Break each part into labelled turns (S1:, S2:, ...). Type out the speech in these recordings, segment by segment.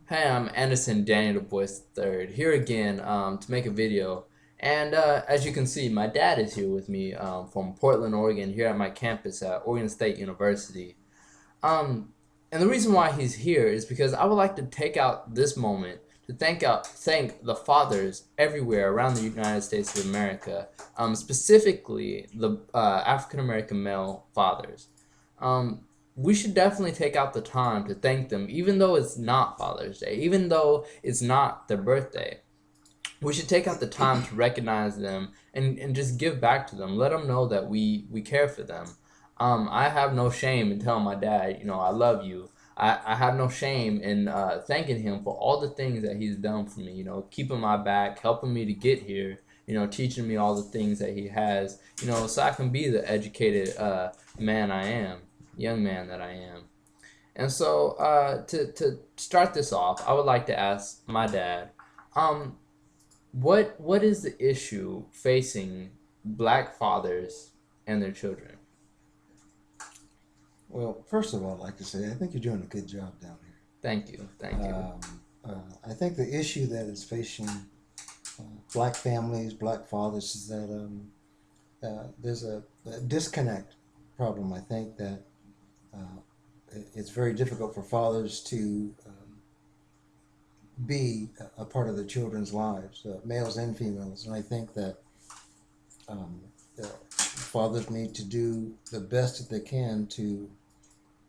S1: Hey, I'm Anderson Daniel DuBoise III here again to make a video. And as you can see, my dad is here with me from Portland, Oregon, here at my campus at Oregon State University. Um, and the reason why he's here is because I would like to take out this moment to thank the fathers everywhere around the United States of America, specifically the African American male fathers. Um, we should definitely take out the time to thank them, even though it's not Father's Day, even though it's not their birthday. We should take out the time to recognize them and just give back to them. Let them know that we care for them. I have no shame in telling my dad, I love you. I have no shame in thanking him for all the things that he's done for me, keeping my back, helping me to get here, teaching me all the things that he has, so I can be the educated man I am, young man that I am. And so to start this off, I would like to ask my dad, um, what is the issue facing black fathers and their children?
S2: Well, first of all, I'd like to say I think you're doing a good job down
S1: Thank you, thank
S2: here.
S1: you.
S2: I think the issue that is facing black families, black fathers, is that there's a disconnect problem. I think that uh, it's very difficult for fathers to be a part of their children's lives, males and females. And I think that um, fathers need to do the best that they can to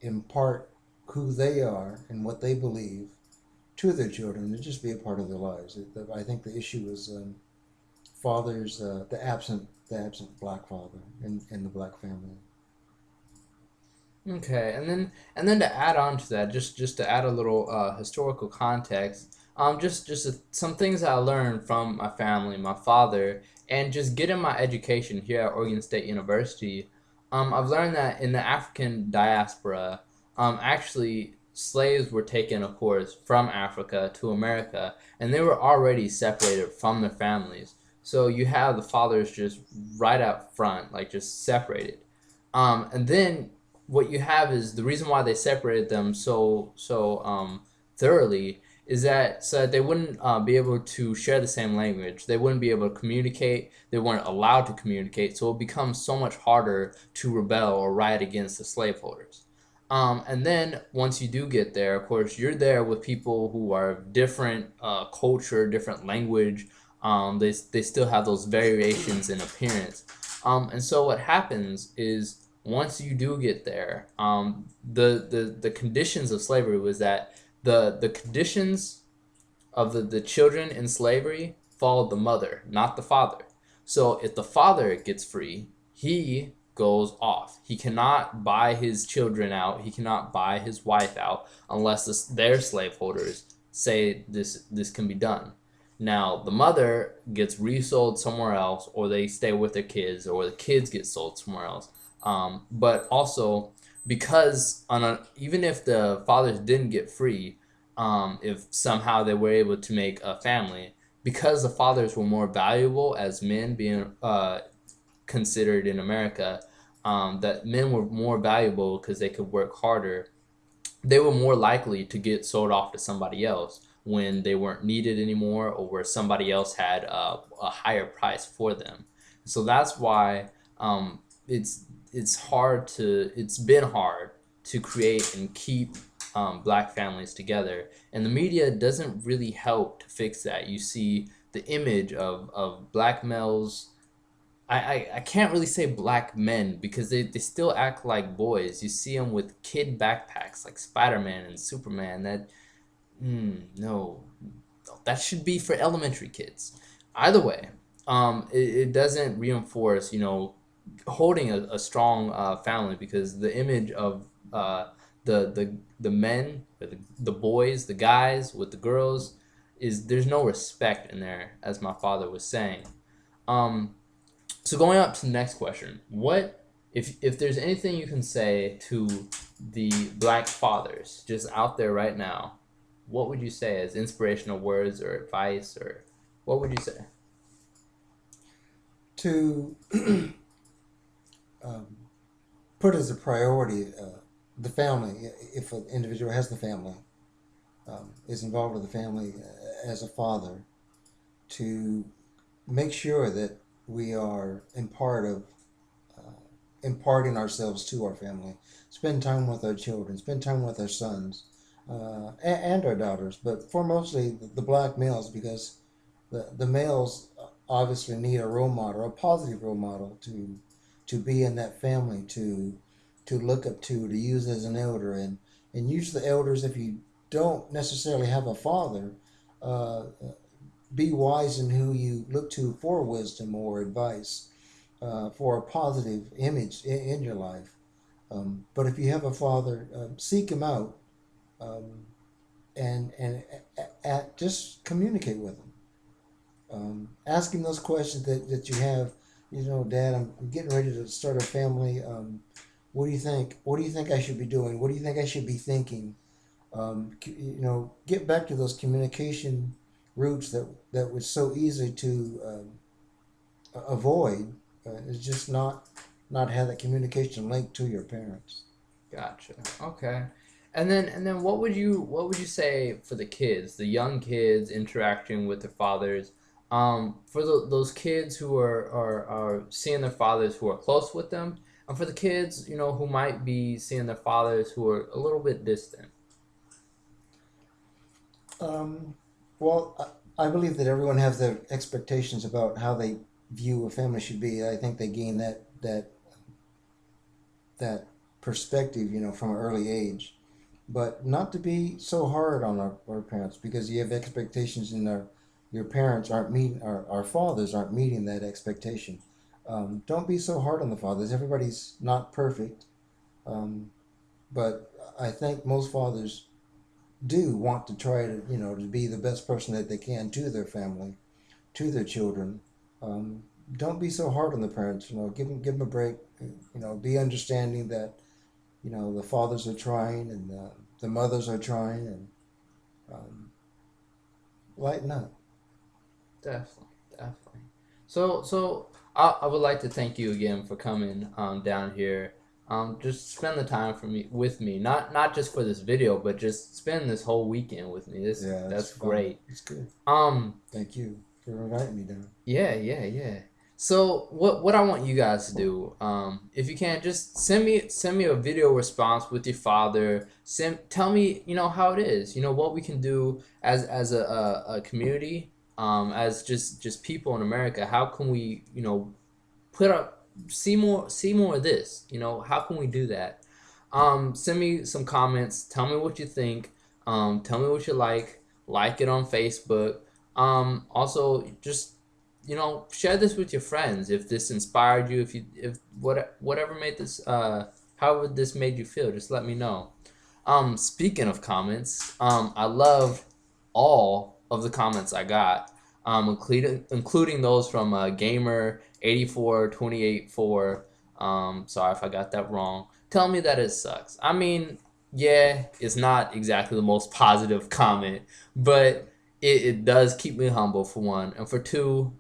S2: impart who they are and what they believe to their children and just be a part of their lives. I think the issue is fathers, the absent black father in the black family.
S1: Okay, and then to add on to that, just to add a little historical context, some things I learned from my family, my father, and just getting my education here at Oregon State University. I've learned that in the African diaspora, actually slaves were taken, of course, from Africa to America, and they were already separated from their families. So you have the fathers just right up front, like just separated. And then what you have is the reason why they separated them so thoroughly is that so that they wouldn't be able to share the same language. They wouldn't be able to communicate. They weren't allowed to communicate. So it becomes so much harder to rebel or riot against the slaveholders. And then once you do get there, of course, you're there with people who are different culture, different language. They still have those variations in appearance. And so what happens is once you do get there, the conditions of slavery was that the conditions of the children in slavery followed the mother, not the father. So if the father gets free, he goes off. He cannot buy his children out. He cannot buy his wife out unless their slaveholders say this can be done. Now the mother gets resold somewhere else, or they stay with their kids, or the kids get sold somewhere else. But also because even if the fathers didn't get free, if somehow they were able to make a family, because the fathers were more valuable as men being considered in America, that men were more valuable because they could work harder. They were more likely to get sold off to somebody else when they weren't needed anymore, or where somebody else had a higher price for them. So that's why it's been hard to create and keep black families together, and the media doesn't really help to fix that. You see the image of black males. I can't really say black men because they still act like boys. You see them with kid backpacks like Spider-Man and Superman. No, that should be for elementary kids. Either way, it doesn't reinforce, holding a strong family, because the image of the men, the boys, the guys with the girls, is there's no respect in there, as my father was saying. Um, so going up to the next question, what if there's anything you can say to the black fathers just out there right now, what would you say as inspirational words or advice, or what would you say?
S2: To um, put as a priority the family, if an individual has the family, is involved with the family as a father to make sure that we are imparting ourselves to our family. Spend time with our children. Spend time with our sons and our daughters, but for mostly the black males, because the males obviously need a role model, a positive role model to be in that family, to look up to use as an elder, and use the elders if you don't necessarily have a father. Uh, be wise in who you look to for wisdom or advice, for a positive image in your life. But if you have a father, seek him out, um, and just communicate with him. Ask him those questions that you have. You know, Dad, I'm getting ready to start a family. What do you think? What do you think I should be doing? What do you think I should be thinking? Get back to those communication routes that was so easy to avoid. Is just not have that communication link to your parents.
S1: Gotcha. Okay. And then what would you say for the kids, the young kids interacting with their fathers, for those kids who are seeing their fathers who are close with them, and for the kids who might be seeing their fathers who are a little bit distant.
S2: Um, I believe that everyone has their expectations about how they view a family should be. I think they gain that perspective, from an early age. But not to be so hard on our parents, because you have expectations and your parents aren't meeting, our fathers aren't meeting that expectation. Don't be so hard on the fathers. Everybody's not perfect, um, but I think most fathers do want to try to be the best person that they can to their family, to their children. Um, don't be so hard on the parents. Give them a break. Be understanding that the fathers are trying, and the mothers are trying, and um, lighten up.
S1: Definitely, definitely. So I would like to thank you again for coming down here. Just spend the time with me, not just for this video, but just spend this whole weekend with me. This
S2: Yeah, it's
S1: that's
S2: fun.
S1: great.
S2: It's good.
S1: Um,
S2: Thank you for inviting me down.
S1: yeah, yeah, yeah. So what I want you guys to do, if you can, just send me a video response with your father. Tell me, how it is. What we can do as a community, as just people in America. How can we, put up see more of this? How can we do that? Send me some comments. Tell me what you think. Tell me what you like. Like it on Facebook. Also, just share this with your friends if this inspired you. Whatever made this however this made you feel, just let me know. Speaking of comments, I love all of the comments I got, including those from Gamer 84284. Sorry if I got that wrong. Tell me that it sucks. I mean, yeah, it's not exactly the most positive comment, but it does keep me humble for one, and for two,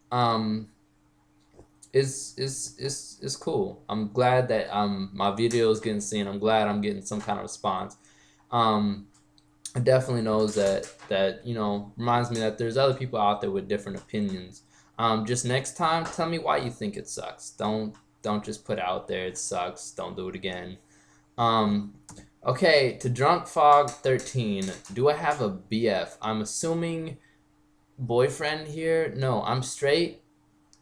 S1: it's cool. I'm glad that my video is getting seen. I'm glad I'm getting some kind of response. Um, it definitely knows that reminds me that there's other people out there with different opinions. Just next time, tell me why you think it sucks. Don't just put out there it sucks. Don't do it again. Um, okay, to Drunk Fog 13, do I have a BF? I'm assuming boyfriend here. No, I'm straight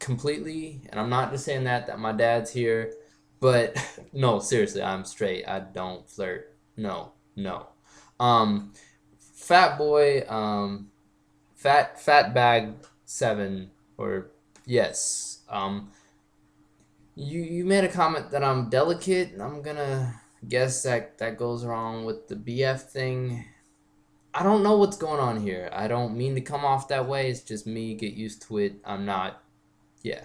S1: completely, and I'm not just saying that my dad's here, but no, seriously, I'm straight. I don't flirt. No, no. Um, fat boy, fat bag 7, or yes. You made a comment that I'm delicate, and I'm gonna guess that goes wrong with the BF thing. I don't know what's going on here. I don't mean to come off that way. It's just me. Get used to it. I'm not. Yeah.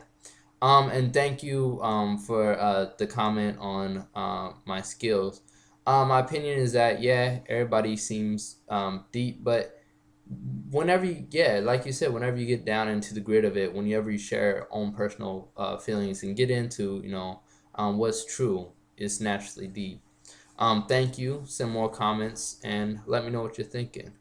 S1: And thank you for the comment on my skills. My opinion is that yeah, everybody seems deep, but whenever like you said, whenever you get down into the grit of it, whenever you share your own personal feelings and get into what's true, it's naturally deep. Thank you. Send more comments and let me know what you're thinking.